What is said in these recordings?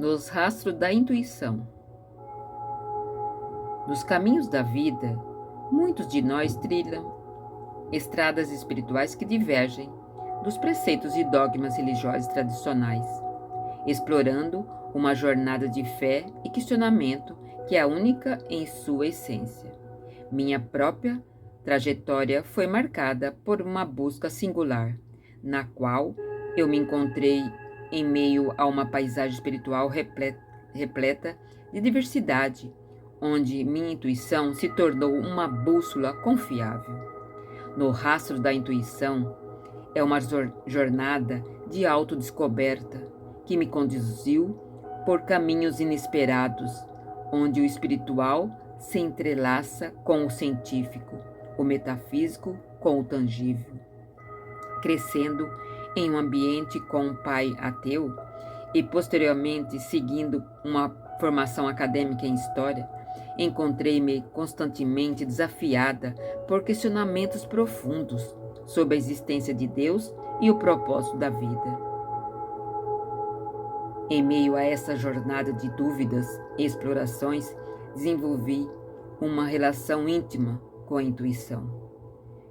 Nos rastros da intuição. Nos caminhos da vida, muitos de nós trilham estradas espirituais que divergem dos preceitos e dogmas religiosos tradicionais, explorando uma jornada de fé e questionamento que é única em sua essência. Minha própria trajetória foi marcada por uma busca singular, na qual eu me encontrei em meio a uma paisagem espiritual repleta de diversidade, onde minha intuição se tornou uma bússola confiável. No rastro da intuição é uma jornada de autodescoberta que me conduziu por caminhos inesperados, onde o espiritual se entrelaça com o científico, o metafísico com o tangível. Crescendo em um ambiente com um pai ateu e posteriormente seguindo uma formação acadêmica em história, encontrei-me constantemente desafiada por questionamentos profundos sobre a existência de Deus e o propósito da vida. Em meio a essa jornada de dúvidas e explorações, desenvolvi uma relação íntima com a intuição,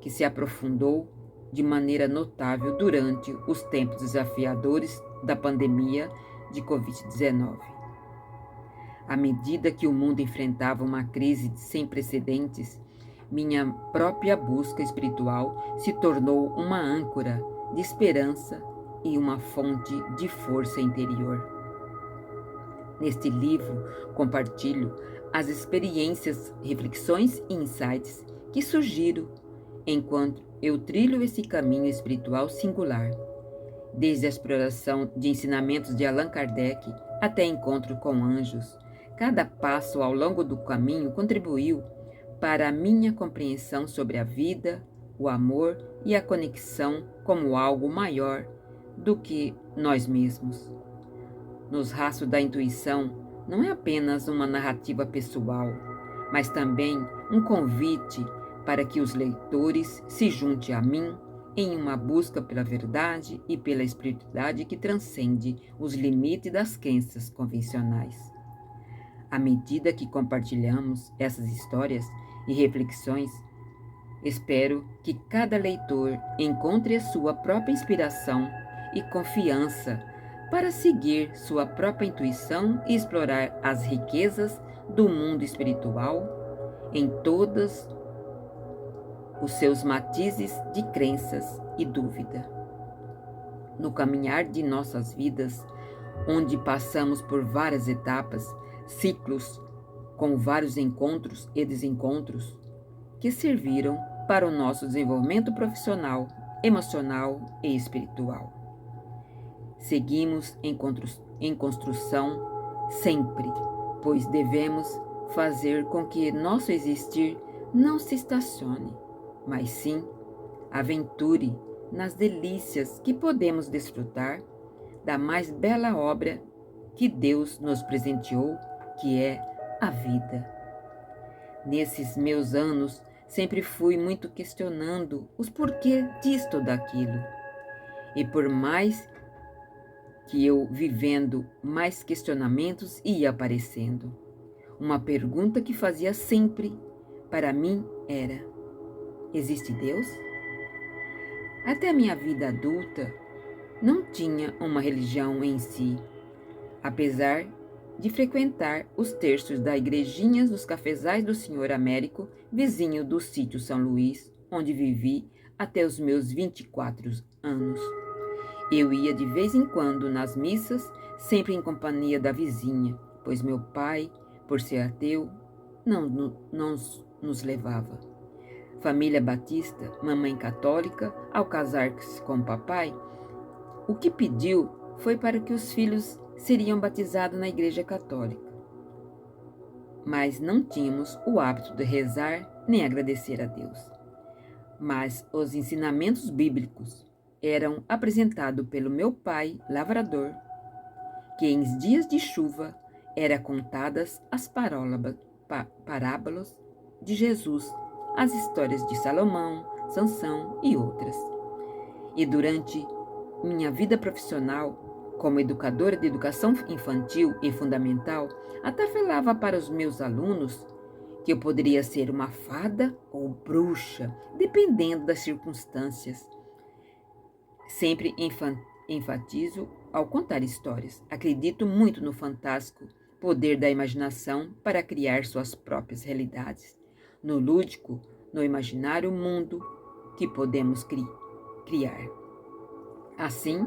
que se aprofundou de maneira notável durante os tempos desafiadores da pandemia de Covid-19. À medida que o mundo enfrentava uma crise sem precedentes, minha própria busca espiritual se tornou uma âncora de esperança e uma fonte de força interior. Neste livro, compartilho as experiências, reflexões e insights que surgiram enquanto eu trilho esse caminho espiritual singular, desde a exploração de ensinamentos de Allan Kardec até encontro com anjos. Cada passo ao longo do caminho contribuiu para a minha compreensão sobre a vida, o amor e a conexão como algo maior do que nós mesmos. Nos rastros da intuição não é apenas uma narrativa pessoal, mas também um convite para que os leitores se juntem a mim em uma busca pela verdade e pela espiritualidade que transcende os limites das crenças convencionais. À medida que compartilhamos essas histórias e reflexões, espero que cada leitor encontre a sua própria inspiração e confiança para seguir sua própria intuição e explorar as riquezas do mundo espiritual em todos os seus matizes de crenças e dúvida. No caminhar de nossas vidas, onde passamos por várias etapas, ciclos com vários encontros e desencontros que serviram para o nosso desenvolvimento profissional, emocional e espiritual. Seguimos em construção sempre, pois devemos fazer com que nosso existir não se estacione, mas sim aventure nas delícias que podemos desfrutar da mais bela obra que Deus nos presenteou, que é a vida. Nesses meus anos, sempre fui muito questionando os porquês disto ou daquilo. E por mais que eu vivendo, mais questionamentos ia aparecendo. Uma pergunta que fazia sempre para mim era: existe Deus? Até a minha vida adulta, não tinha uma religião em si, apesar de frequentar os terços da igrejinha dos cafezais do Senhor Américo, vizinho do sítio São Luís, onde vivi até os meus 24 anos. Eu ia de vez em quando nas missas, sempre em companhia da vizinha, pois meu pai, por ser ateu, não nos levava. Família batista, mamãe católica, ao casar-se com o papai, o que pediu foi para que os filhos seriam batizados na igreja católica. Mas não tínhamos o hábito de rezar nem agradecer a Deus. Mas os ensinamentos bíblicos eram apresentados pelo meu pai, lavrador, que em dias de chuva eram contadas as parábolas de Jesus, as histórias de Salomão, Sansão e outras. E durante minha vida profissional, Como educadora de educação infantil e fundamental, até falava para os meus alunos que eu poderia ser uma fada ou bruxa, dependendo das circunstâncias. Sempre enfatizo ao contar histórias. Acredito muito no fantástico poder da imaginação para criar suas próprias realidades. No lúdico, no imaginário mundo que podemos criar. Assim,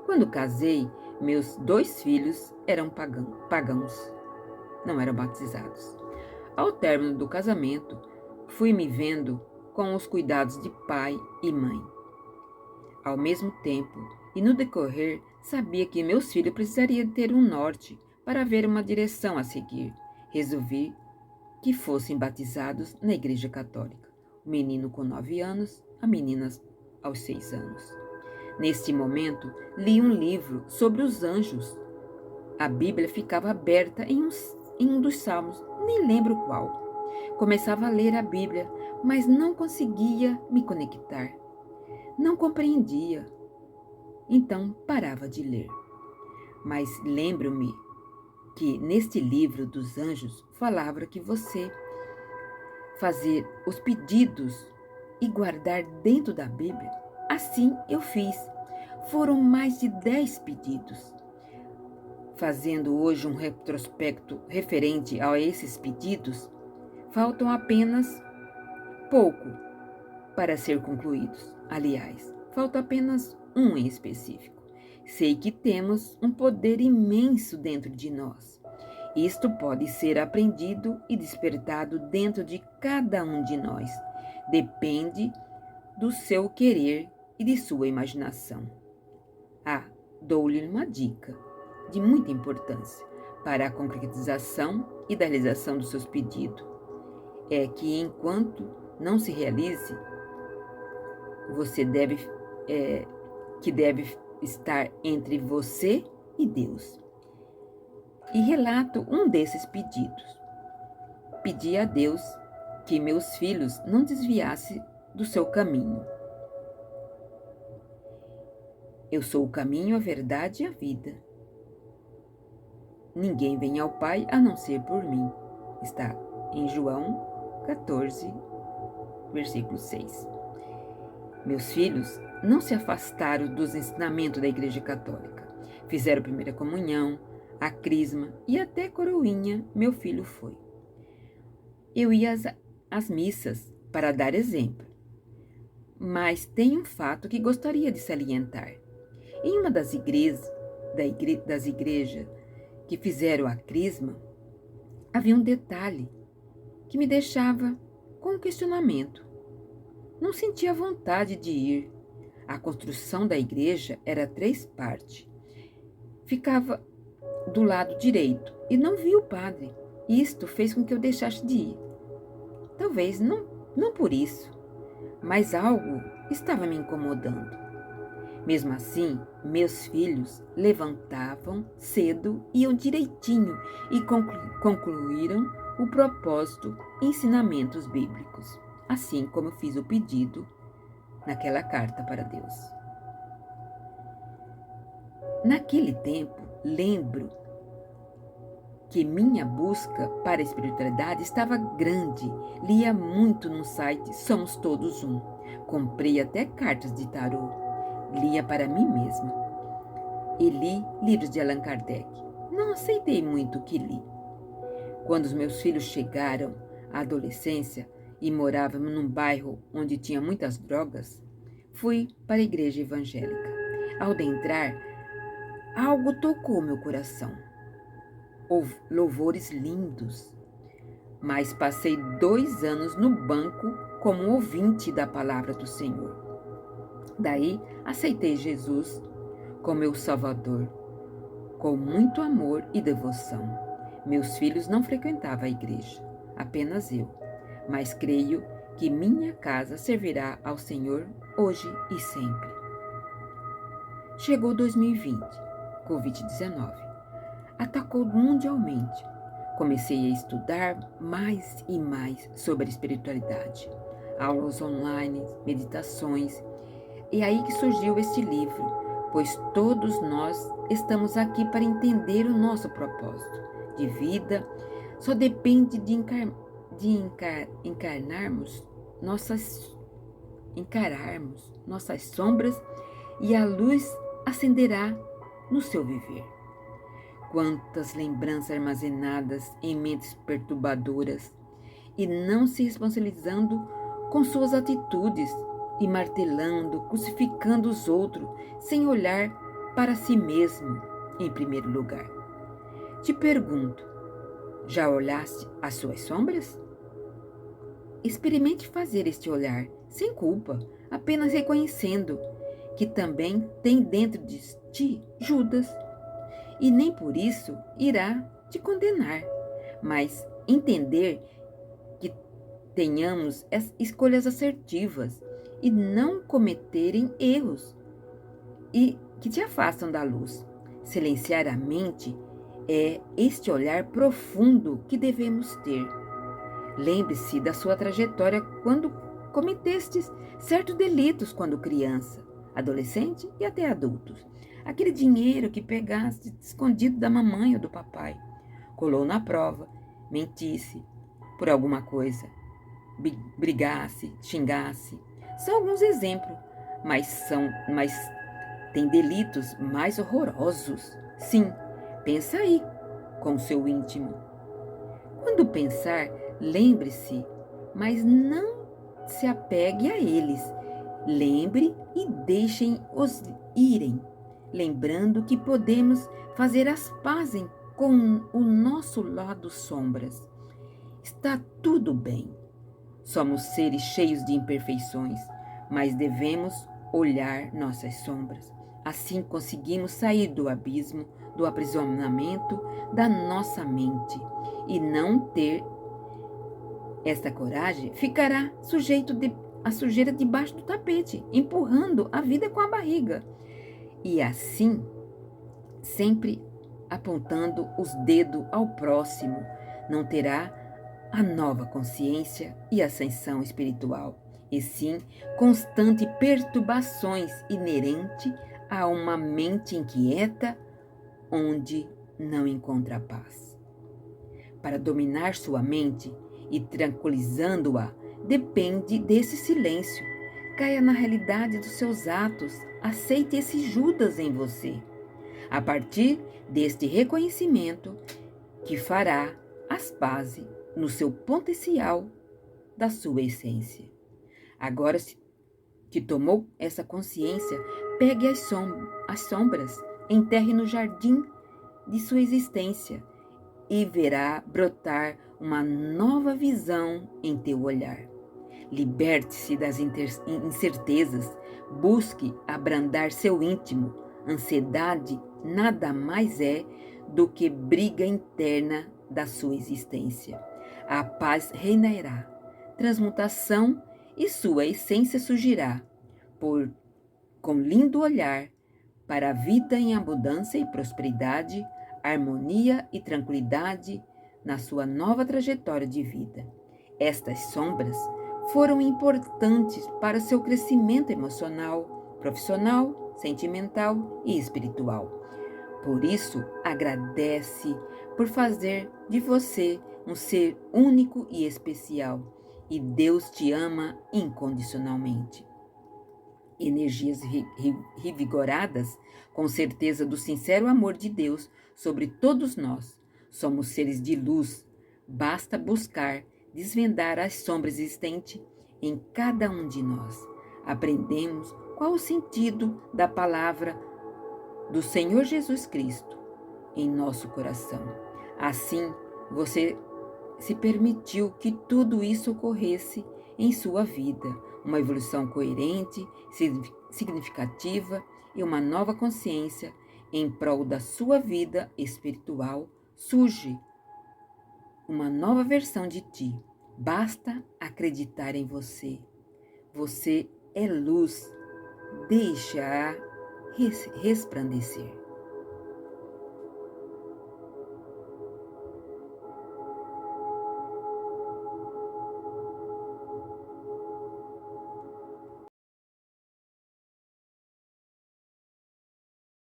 quando casei, meus 2 filhos eram pagãos, não eram batizados. Ao término do casamento, fui me vendo com os cuidados de pai e mãe. Ao mesmo tempo, e no decorrer, sabia que meus filhos precisariam ter um norte para ver uma direção a seguir. Resolvi que fossem batizados na Igreja Católica. O menino com 9 anos, a menina aos 6 anos. Neste momento, li um livro sobre os anjos. A Bíblia ficava aberta em um dos salmos, nem lembro qual. Começava a ler a Bíblia, mas não conseguia me conectar. Não compreendia. Então parava de ler. Mas lembro-me que neste livro dos anjos falava que você fazer os pedidos e guardar dentro da Bíblia. Assim eu fiz. Foram mais de 10 pedidos. Fazendo hoje um retrospecto referente a esses pedidos, faltam apenas pouco para ser concluídos. Aliás, falta apenas um em específico. Sei que temos um poder imenso dentro de nós. Isto pode ser aprendido e despertado dentro de cada um de nós. Depende do seu querer e de sua imaginação. Dou-lhe uma dica de muita importância para a concretização e da realização dos seus pedidos. É que enquanto não se realize, você deve estar entre você e Deus. E relato um desses pedidos. Pedi a Deus que meus filhos não desviassem do seu caminho. Eu sou o caminho, a verdade e a vida. Ninguém vem ao Pai a não ser por mim. Está em João 14, versículo 6. Meus filhos não se afastaram dos ensinamentos da Igreja Católica. Fizeram a primeira comunhão, a crisma e até coroinha meu filho foi. Eu ia às missas para dar exemplo. Mas tem um fato que gostaria de salientar. Em uma das igrejas que fizeram a crisma, havia um detalhe que me deixava com um questionamento. Não sentia vontade de ir. A construção da igreja era 3 partes. Ficava do lado direito e não via o padre. Isto fez com que eu deixasse de ir. Talvez não por isso, mas algo estava me incomodando. Mesmo assim, meus filhos levantavam cedo, iam direitinho e concluíram o propósito e ensinamentos bíblicos, assim como eu fiz o pedido naquela carta para Deus. Naquele tempo, lembro que minha busca para a espiritualidade estava grande. Lia muito no site Somos Todos Um. Comprei até cartas de tarô. Lia para mim mesma. E li livros de Allan Kardec. Não aceitei muito o que li. Quando os meus filhos chegaram à adolescência e morávamos num bairro onde tinha muitas drogas, fui para a igreja evangélica. Ao adentrar, algo tocou meu coração. Louvores lindos. Mas passei 2 anos no banco como ouvinte da palavra do Senhor. Daí, aceitei Jesus como meu Salvador, com muito amor e devoção. Meus filhos não frequentavam a igreja, apenas eu, mas creio que minha casa servirá ao Senhor hoje e sempre. Chegou 2020, Covid-19. Atacou mundialmente. Comecei a estudar mais e mais sobre a espiritualidade. Aulas online, meditações. E aí que surgiu este livro, pois todos nós estamos aqui para entender o nosso propósito de vida. Só depende de encararmos nossas sombras e a luz acenderá no seu viver. Quantas lembranças armazenadas em mentes perturbadoras e não se responsabilizando com suas atitudes e martelando, crucificando os outros sem olhar para si mesmo em primeiro lugar. Te pergunto, já olhaste as suas sombras? Experimente fazer este olhar sem culpa, apenas reconhecendo que também tem dentro de ti Judas, e nem por isso irá te condenar, mas entender que tenhamos escolhas assertivas e não cometerem erros e que te afastam da luz. Silenciar a mente é este olhar profundo que devemos ter. Lembre-se da sua trajetória quando cometestes certos delitos quando criança, adolescente e até adultos. Aquele dinheiro que pegaste escondido da mamãe ou do papai, colou na prova, mentisse por alguma coisa, brigasse, xingasse. São alguns exemplos, mas tem delitos mais horrorosos. Sim, pensa aí com o seu íntimo. Quando pensar, lembre-se, mas não se apegue a eles. Lembre e deixem-os irem, lembrando que podemos fazer as pazes com o nosso lado sombras. Está tudo bem. Somos seres cheios de imperfeições, mas devemos olhar nossas sombras. Assim conseguimos sair do abismo, do aprisionamento da nossa mente. E não ter esta coragem, ficará sujeito a sujeira debaixo do tapete, empurrando a vida com a barriga. E assim, sempre apontando os dedos ao próximo, não terá a nova consciência e ascensão espiritual, e sim constante perturbações inerente a uma mente inquieta onde não encontra paz. Para dominar sua mente e tranquilizando-a, depende desse silêncio. Caia na realidade dos seus atos, aceite esse Judas em você. A partir deste reconhecimento, que fará as pazes no seu potencial da sua essência. Agora que tomou essa consciência, pegue as sombras, enterre no jardim de sua existência e verá brotar uma nova visão em teu olhar. Liberte-se das incertezas, busque abrandar seu íntimo. Ansiedade nada mais é do que briga interna da sua existência. A paz reinará, transmutação e sua essência surgirá, com lindo olhar para a vida em abundância e prosperidade, harmonia e tranquilidade na sua nova trajetória de vida. Estas sombras foram importantes para seu crescimento emocional, profissional, sentimental e espiritual. Por isso, agradece por fazer de você um ser único e especial, e Deus te ama incondicionalmente. Energias revigoradas, com certeza do sincero amor de Deus sobre todos nós. Somos seres de luz, basta buscar desvendar as sombras existentes em cada um de nós. Aprendemos qual o sentido da palavra do Senhor Jesus Cristo em nosso coração. Assim, você se permitiu que tudo isso ocorresse em sua vida, uma evolução coerente, significativa e uma nova consciência em prol da sua vida espiritual. Surge uma nova versão de ti. Basta acreditar em você. Você é luz. Deixa-a resplandecer.